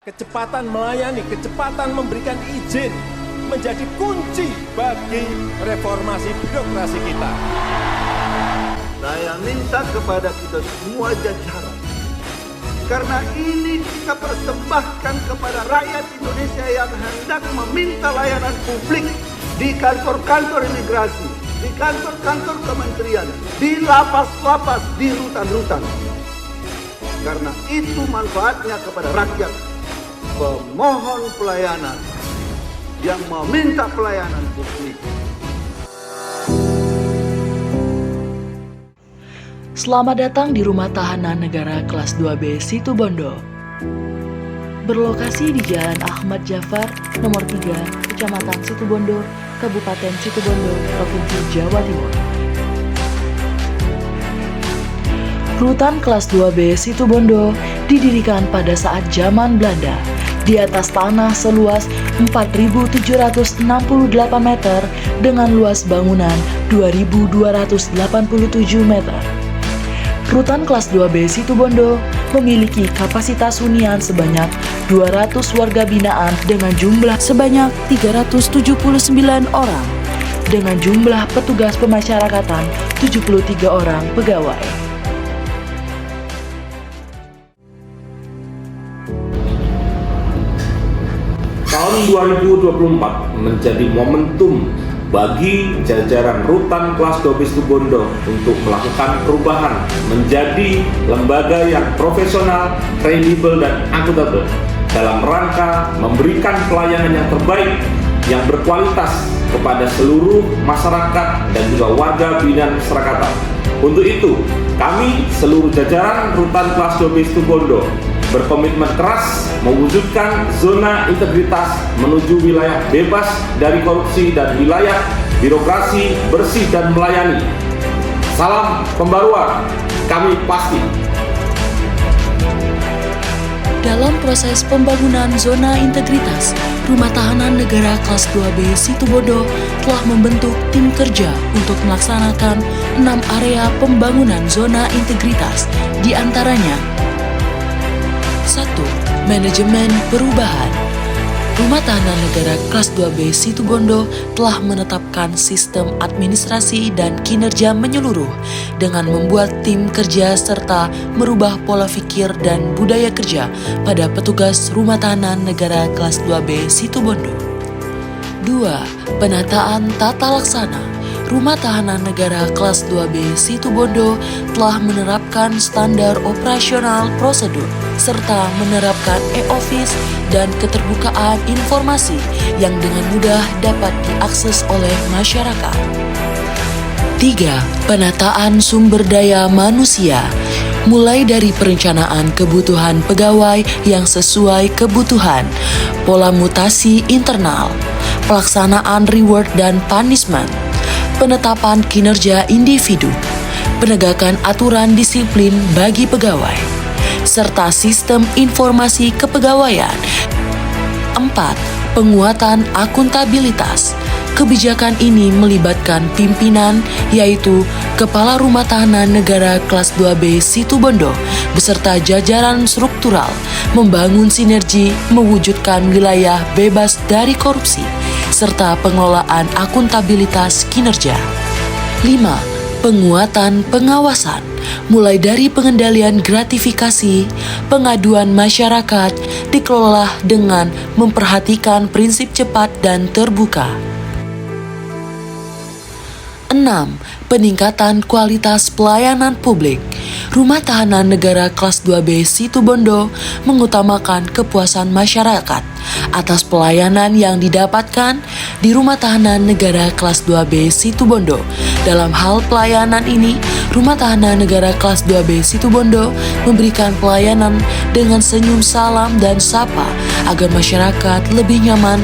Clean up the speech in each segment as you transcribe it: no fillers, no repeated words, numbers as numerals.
Kecepatan melayani, kecepatan memberikan izin menjadi kunci bagi reformasi birokrasi kita. Saya minta kepada kita semua jajaran, karena ini kita persembahkan kepada rakyat Indonesia yang hendak meminta layanan publik di kantor-kantor imigrasi, di kantor-kantor kementerian, di lapas-lapas, di rutan-rutan. Karena itu manfaatnya kepada rakyat. Pemohon pelayanan yang meminta pelayanan publik. Selamat datang di Rumah Tahanan Negara Kelas 2B Situbondo. Berlokasi di Jalan Ahmad Jafar, nomor 3, Kecamatan Situbondo, Kabupaten Situbondo, Provinsi Jawa Timur. Rutan Kelas 2B Situbondo didirikan pada saat zaman Belanda di atas tanah seluas 4.768 meter dengan luas bangunan 2.287 meter. Rutan Kelas 2B Situbondo memiliki kapasitas hunian sebanyak 200 warga binaan dengan jumlah sebanyak 379 orang, dengan jumlah petugas pemasyarakatan 73 orang pegawai. Tahun 2024 menjadi momentum bagi jajaran Rutan Kelas 2B Situbondo untuk melakukan perubahan menjadi lembaga yang profesional, kredibel, dan akuntabel dalam rangka memberikan pelayanan yang terbaik yang berkualitas kepada seluruh masyarakat dan juga warga binaan masyarakat. Untuk itu, kami seluruh jajaran Rutan Kelas 2B Situbondo berkomitmen keras mewujudkan zona integritas menuju wilayah bebas dari korupsi dan wilayah birokrasi bersih dan melayani. Salam pembaruan, kami pasti. Dalam proses pembangunan zona integritas, Rumah Tahanan Negara Kelas 2B Situbondo telah membentuk tim kerja untuk melaksanakan 6 area pembangunan zona integritas, di antaranya 1. Manajemen perubahan. Rumah Tahanan Negara Kelas 2B Situbondo telah menetapkan sistem administrasi dan kinerja menyeluruh dengan membuat tim kerja serta merubah pola pikir dan budaya kerja pada petugas Rumah Tahanan Negara Kelas 2B Situbondo. 2. Penataan tata laksana. Rumah Tahanan Negara Kelas 2B Situbondo telah menerapkan standar operasional prosedur serta menerapkan e-office dan keterbukaan informasi yang dengan mudah dapat diakses oleh masyarakat. 3. Penataan sumber daya manusia, mulai dari perencanaan kebutuhan pegawai yang sesuai kebutuhan, pola mutasi internal, pelaksanaan reward dan punishment, penetapan kinerja individu, penegakan aturan disiplin bagi pegawai, serta sistem informasi kepegawaian. 4. Penguatan akuntabilitas. Kebijakan ini melibatkan pimpinan, yaitu Kepala Rumah Tahanan Negara Kelas 2B Situbondo, beserta jajaran struktural, membangun sinergi mewujudkan wilayah bebas dari korupsi, serta pengelolaan akuntabilitas kinerja. 5. Penguatan pengawasan, mulai dari pengendalian gratifikasi, pengaduan masyarakat, dikelola dengan memperhatikan prinsip cepat dan terbuka. 6. Peningkatan kualitas pelayanan publik. Rumah Tahanan Negara Kelas 2B Situbondo mengutamakan kepuasan masyarakat atas pelayanan yang didapatkan di Rumah Tahanan Negara Kelas 2B Situbondo. Dalam hal pelayanan ini, Rumah Tahanan Negara Kelas 2B Situbondo memberikan pelayanan dengan senyum salam dan sapa agar masyarakat lebih nyaman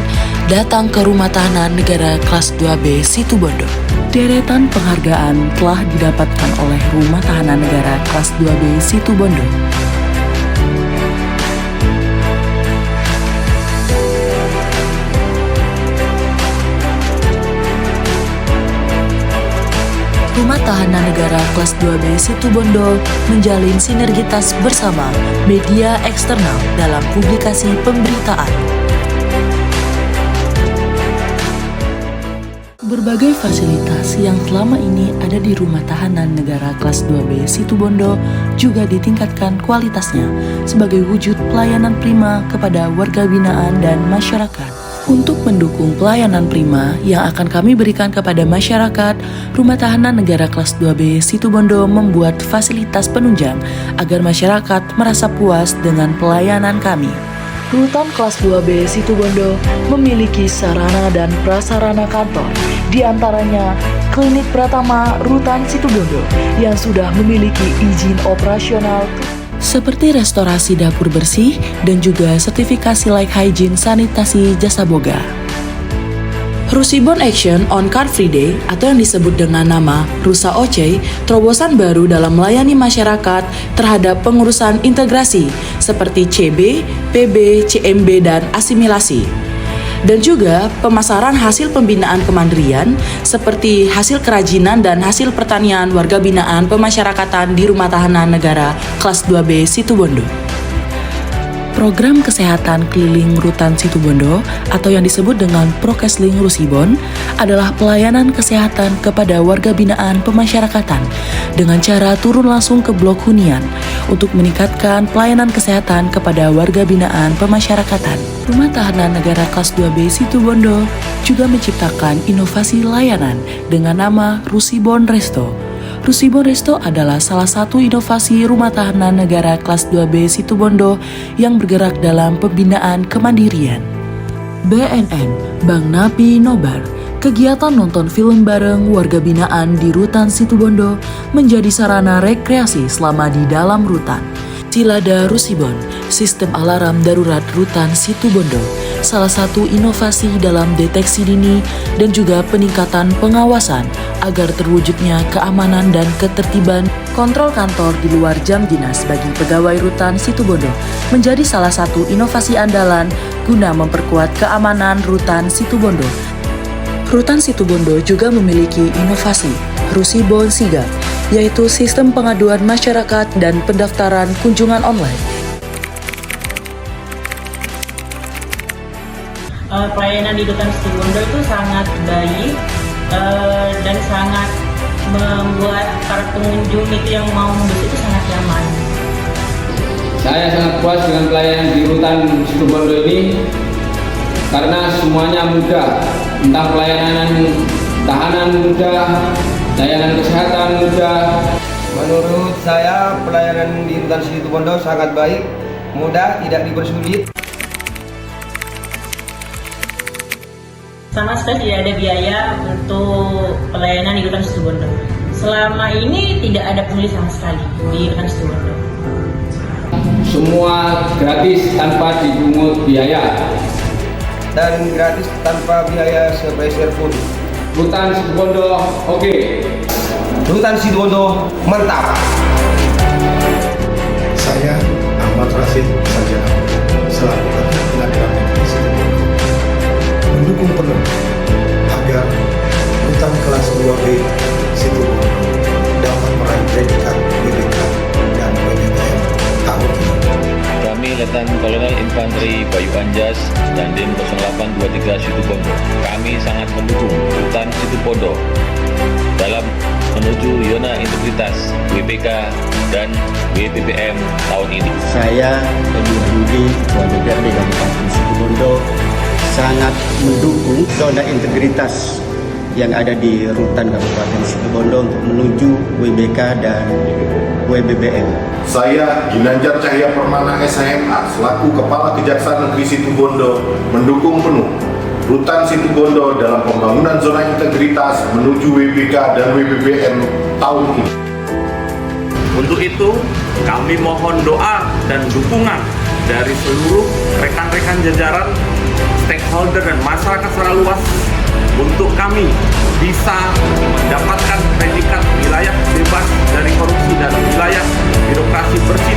datang ke Rumah Tahanan Negara Kelas 2B Situbondo. Deretan penghargaan telah didapatkan oleh Rumah Tahanan Negara Kelas 2B Situbondo. Rumah Tahanan Negara Kelas 2B Situbondo menjalin sinergitas bersama media eksternal dalam publikasi pemberitaan. Berbagai fasilitas yang selama ini ada di Rumah Tahanan Negara Kelas 2B Situbondo juga ditingkatkan kualitasnya sebagai wujud pelayanan prima kepada warga binaan dan masyarakat. Untuk mendukung pelayanan prima yang akan kami berikan kepada masyarakat, Rumah Tahanan Negara Kelas 2B Situbondo membuat fasilitas penunjang agar masyarakat merasa puas dengan pelayanan kami. Rutan Kelas 2B Situbondo memiliki sarana dan prasarana kantor, di antaranya Klinik Pratama Rutan Situbondo yang sudah memiliki izin operasional seperti restorasi dapur bersih dan juga sertifikasi like hygiene sanitasi jasa boga. Rusibon Action on Car Free Day atau yang disebut dengan nama Rusa OC, terobosan baru dalam melayani masyarakat terhadap pengurusan integrasi seperti CB, PB, CMB, dan asimilasi. Dan juga pemasaran hasil pembinaan kemandirian seperti hasil kerajinan dan hasil pertanian warga binaan pemasyarakatan di Rumah Tahanan Negara Kelas 2B Situbondo. Program Kesehatan Keliling Rutan Situbondo atau yang disebut dengan Prokesling Rusibon adalah pelayanan kesehatan kepada warga binaan pemasyarakatan dengan cara turun langsung ke blok hunian untuk meningkatkan pelayanan kesehatan kepada warga binaan pemasyarakatan. Rumah Tahanan Negara Kelas 2B Situbondo juga menciptakan inovasi layanan dengan nama Rusibon Resto. Rusibon Resto adalah salah satu inovasi Rumah Tahanan Negara Kelas 2B Situbondo yang bergerak dalam pembinaan kemandirian. BNN, Bank Napi Nobar, kegiatan nonton film bareng warga binaan di Rutan Situbondo menjadi sarana rekreasi selama di dalam rutan. Cilada Rusibon, sistem alarm darurat Rutan Situbondo, salah satu inovasi dalam deteksi dini dan juga peningkatan pengawasan agar terwujudnya keamanan dan ketertiban. Kontrol kantor di luar jam dinas bagi pegawai Rutan Situbondo menjadi salah satu inovasi andalan guna memperkuat keamanan Rutan Situbondo. Rutan Situbondo juga memiliki inovasi Rusibon Sigap, yaitu sistem pengaduan masyarakat dan pendaftaran kunjungan online. Pelayanan di Rutan Situbondo itu sangat baik dan sangat membuat para pengunjung itu yang mau mudik itu sangat nyaman. Saya sangat puas dengan pelayanan di Rutan Situbondo ini karena semuanya mudah, entah pelayanan tahanan mudah, layanan kesehatan mudah. Menurut saya pelayanan di Rutan Situbondo sangat baik, mudah, tidak dipersulit. Sama sekali tidak ada biaya untuk pelayanan di Rutan Situbondo. Selama ini tidak ada pungli sama sekali di Rutan Situbondo. Semua gratis tanpa dipungut biaya. Dan gratis tanpa biaya sepeser pun. Rutan Situbondo oke. Rutan Situbondo mantap. Saya Ahmad Rashid Sarjana selaku Pengadilan Negeri Situbondo mendukung penuh agar Rutan Kelas 2B Situbondo dapat meraih predikat WBK dan WBBM tahun ini. Kami Letnan Kolonel Infanteri Bayu Anjas dan Dim 0823 Situbondo. Kami sangat mendukung Rutan Situbondo dalam menuju zona integritas WBK dan WBBM tahun ini. Saya Edi Budi, Ketua DPRD Kabupaten Situbondo, sangat mendukung zona integritas yang ada di Rutan Kabupaten Situbondo untuk menuju WBK dan WBBM. Saya Ginanjar Cahya Permana SHMA selaku Kepala Kejaksaan Negeri Situbondo mendukung penuh Rutan Situbondo dalam pembangunan zona integritas menuju WBK dan WBBM tahun ini. Untuk itu, kami mohon doa dan dukungan dari seluruh rekan-rekan jajaran, stakeholder dan masyarakat secara luas untuk kami bisa mendapatkan predikat wilayah bebas dari korupsi dan wilayah birokrasi bersih